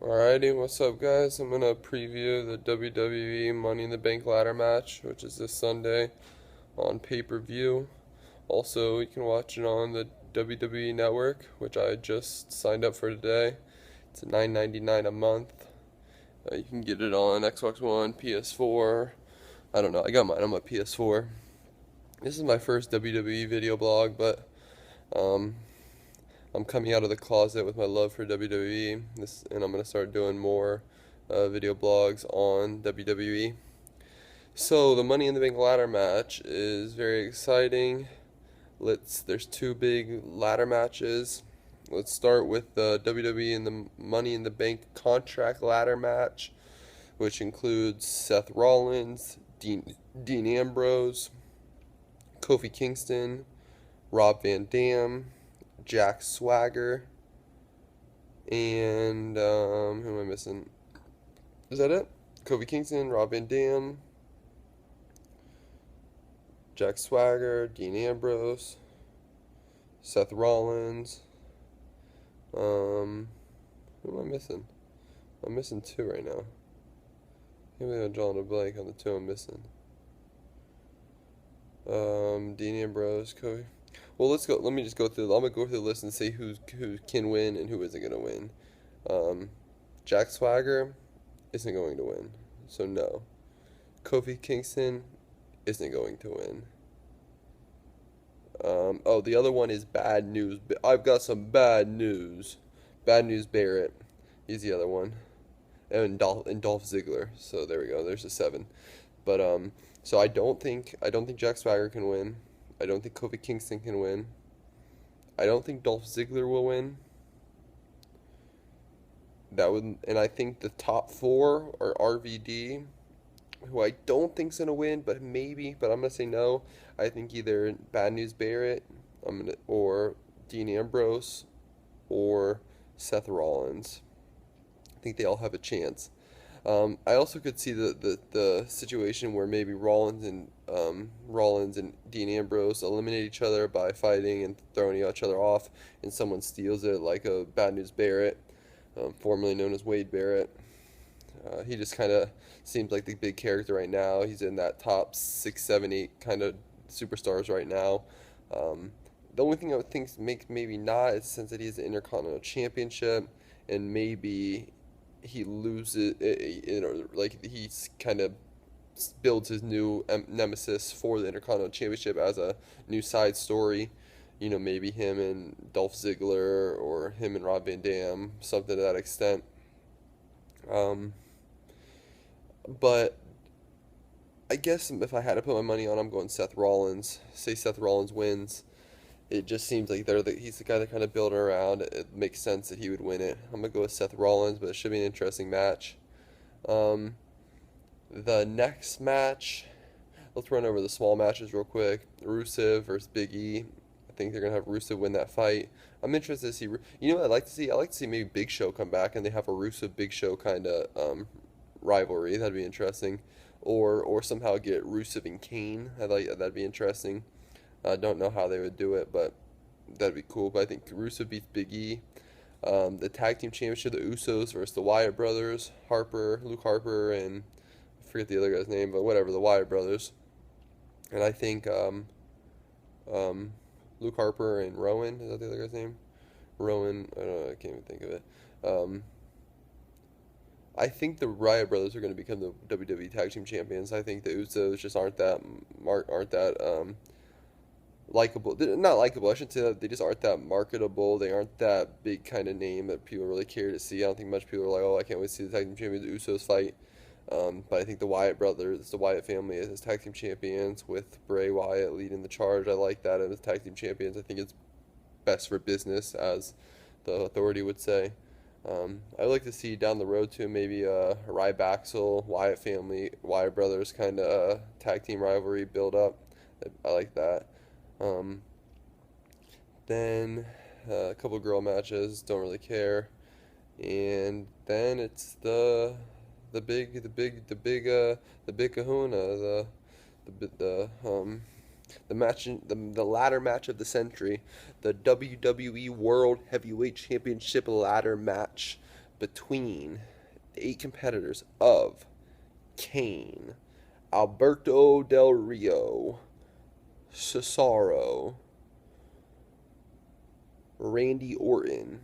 Alrighty, what's up, guys? I'm gonna preview the WWE Money in the Bank ladder match, which is this Sunday on pay-per-view. Also, you can watch it on the WWE Network, which I just signed up for today. It's $9.99 a month. You can get it on Xbox One, PS4. I don't know. I got mine on my PS4. This is my first WWE video blog, but um, I'm coming out of the closet with my love for WWE, and I'm gonna start doing more video blogs on WWE. So the Money in the Bank ladder match is very exciting. There's two big ladder matches. Let's start with the WWE and the Money in the Bank contract ladder match, which includes Seth Rollins, Dean Ambrose, Kofi Kingston, Rob Van Dam, Jack Swagger, and who am I missing? Is that it? Kofi Kingston, Rob Van Dam, Jack Swagger, Dean Ambrose, Seth Rollins. Who am I missing? I'm missing two right now. Can't believe I'm drawing a blank on the two I'm missing. Dean Ambrose, Kofi. Well, let's go. Let me just go through. I'm gonna go through the list and see who can win and who isn't gonna win. Jack Swagger isn't going to win, so no. Kofi Kingston isn't going to win. Oh, the other one is Bad News. I've got some bad news. Bad News Barrett. He's the other one, and Dolph Ziggler. So there we go. There's a seven. But so I don't think Jack Swagger can win. I don't think Kofi Kingston can win. I don't think Dolph Ziggler will win. And I think the top four are RVD, who I don't think's gonna win, but maybe. But I'm gonna say no. I think either Bad News Barrett, or Dean Ambrose, or Seth Rollins. I think they all have a chance. I also could see the situation where maybe Rollins and Dean Ambrose eliminate each other by fighting and throwing each other off, and someone steals it, like a Bad News Barrett, formerly known as Wade Barrett. He just kind of seems like the big character right now. He's in that top 6, 7, 8 kind of superstars right now. The only thing I would think makes maybe not is since that he has the Intercontinental Championship, and maybe he loses like he's kind of builds his new nemesis for the Intercontinental Championship as a new side story. Maybe him and Dolph Ziggler or him and Rob Van Dam, something to that extent. But I guess if I had to put my money on, I'm going Seth Rollins. Say Seth Rollins wins. It just seems like he's the guy they're kind of building around. It makes sense that he would win it. I'm gonna go with Seth Rollins, but it should be an interesting match. Um, the next match, let's run over the small matches real quick. Rusev versus Big E. I think they're gonna have Rusev win that fight. I'm interested to see. What I'd like to see? I'd like to see maybe Big Show come back and they have a Rusev Big Show kind of rivalry. That'd be interesting. Or somehow get Rusev and Kane. That'd be interesting. I don't know how they would do it, but that'd be cool. But I think Rusev beats Big E. The tag team championship, the Usos versus the Wyatt brothers, Luke Harper, and I forget the other guy's name, but whatever, the Wyatt brothers. And I think Luke Harper and Rowan, is that the other guy's name? Rowan, I don't know, I can't even think of it. I think the Wyatt brothers are going to become the WWE Tag Team Champions. I think the Usos just aren't that likable. They're not likable. I shouldn't say that. They just aren't that marketable. They aren't that big kind of name that people really care to see. I don't think much people are like, oh, I can't wait to see the Tag Team Champions, the Usos fight. But I think the Wyatt brothers, the Wyatt family, as Tag Team Champions with Bray Wyatt leading the charge. I like that as Tag Team Champions. I think it's best for business, as the Authority would say. I'd like to see down the road too, maybe Ryback, Wyatt family, Wyatt brothers kind of tag team rivalry build up. I like that. Um, then a couple girl matches, don't really care, and then it's the big Kahuna, the ladder match of the century, the WWE World Heavyweight Championship ladder match between the 8 competitors of Kane, Alberto Del Rio, Cesaro, Randy Orton,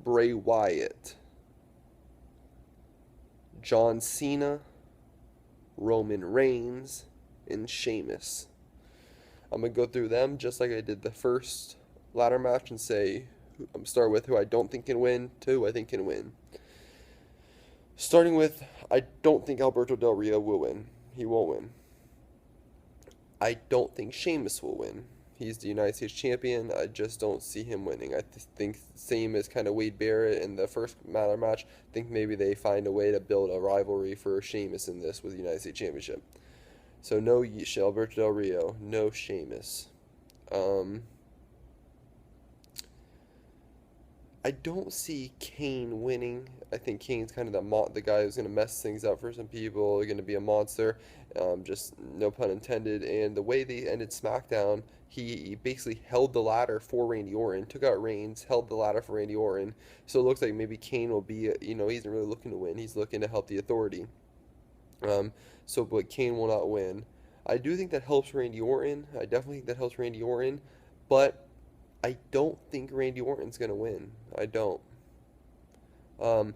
Bray Wyatt, John Cena, Roman Reigns, and Sheamus. I'm going to go through them just like I did the first ladder match and say, I'm start with who I don't think can win to who I think can win. Starting with, I don't think Alberto Del Rio will win. He won't win. I don't think Sheamus will win. He's the United States champion. I just don't see him winning. I think same as kind of Wade Barrett in the first ladder match. I think maybe they find a way to build a rivalry for Sheamus in this with the United States Championship. So no Alberto Del Rio, no Sheamus. I don't see Kane winning. I think Kane's kind of the guy who's going to mess things up for some people, going to be a monster, just no pun intended. And the way they ended SmackDown, he basically held the ladder for Randy Orton, took out Reigns, held the ladder for Randy Orton. So it looks like maybe Kane will be, he isn't really looking to win. He's looking to help the Authority. But Kane will not win. I do think that helps Randy Orton. I definitely think that helps Randy Orton. But I don't think Randy Orton's going to win. I don't. And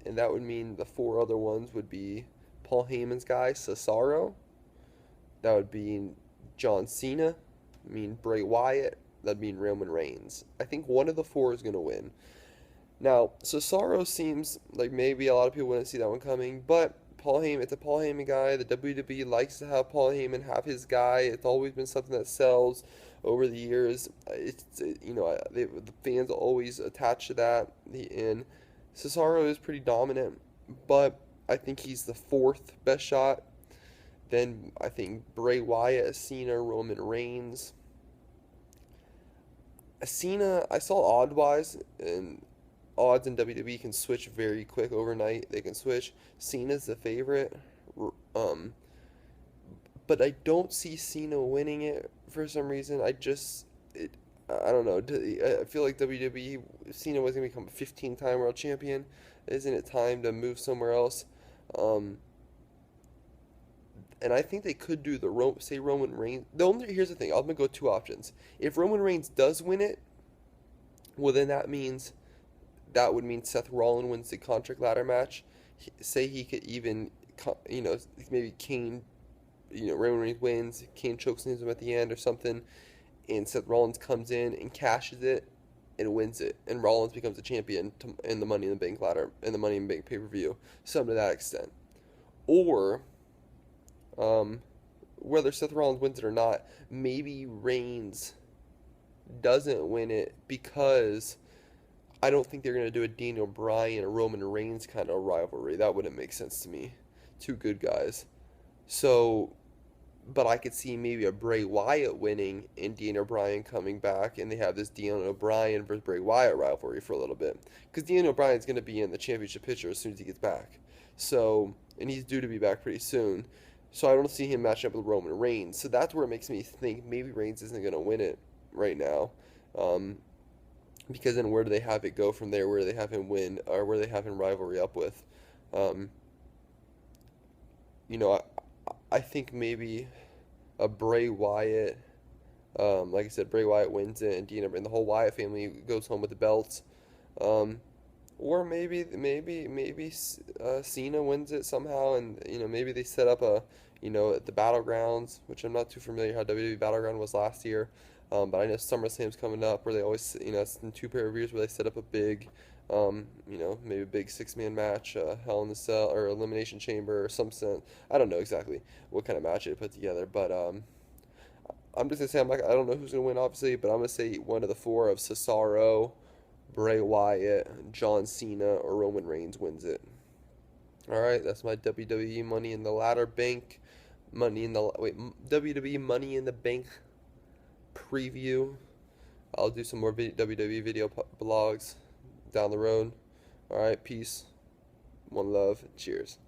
that would mean the 4 other ones would be Paul Heyman's guy, Cesaro. That would be John Cena. Bray Wyatt. That'd mean Roman Reigns. I think one of the 4 is going to win. Now, Cesaro seems like maybe a lot of people wouldn't see that one coming, but it's a Paul Heyman guy. The WWE likes to have Paul Heyman have his guy. It's always been something that sells over the years. The fans always attach to that. And Cesaro is pretty dominant, but I think he's the 4th best shot. Then I think Bray Wyatt, Cena, Roman Reigns. Cena, I saw odd-wise, and odds in WWE can switch very quick overnight. They can switch. Cena's the favorite. But I don't see Cena winning it for some reason. I don't know. I feel like WWE, Cena was going to become a 15-time world champion. Isn't it time to move somewhere else? And I think they could do Roman Reigns. Here's the thing. I'm going to go 2 options. If Roman Reigns does win it, well, then that would mean Seth Rollins wins the contract ladder match. Say he could even, maybe Kane, Roman Reigns wins, Kane chokes him at the end or something, and Seth Rollins comes in and cashes it and wins it, and Rollins becomes a champion in the Money in the Bank ladder, in the Money in the Bank pay-per-view, something to that extent. Or, whether Seth Rollins wins it or not, maybe Reigns doesn't win it because I don't think they're going to do a Daniel Bryan or Roman Reigns kind of rivalry. That wouldn't make sense to me. 2 good guys. So, but I could see maybe a Bray Wyatt winning and Daniel Bryan coming back, and they have this Daniel Bryan versus Bray Wyatt rivalry for a little bit. Because Daniel Bryan's going to be in the championship picture as soon as he gets back. So, and he's due to be back pretty soon. So I don't see him matching up with Roman Reigns. So that's where it makes me think maybe Reigns isn't going to win it right now. Because then where do they have it go from there? Where do they have him win? Or where do they have him rivalry up with? I think maybe a Bray Wyatt, like I said, Bray Wyatt wins it, and the whole Wyatt family goes home with the belts. Or maybe Cena wins it somehow, and maybe they set up at the Battlegrounds, which I'm not too familiar how WWE Battleground was last year. But I know SummerSlam's coming up, where they always, it's in 2 pay-per-views where they set up a big, maybe a big 6-man match, Hell in the Cell or Elimination Chamber or something. I don't know exactly what kind of match they put together, but I'm just gonna say I don't know who's gonna win, obviously, but I'm gonna say one of the 4 of Cesaro, Bray Wyatt, John Cena, or Roman Reigns wins it. All right, that's my WWE Money in the Ladder Bank, WWE Money in the Bank preview. I'll do some more WWE video blogs down the road. All right, peace, one love, cheers.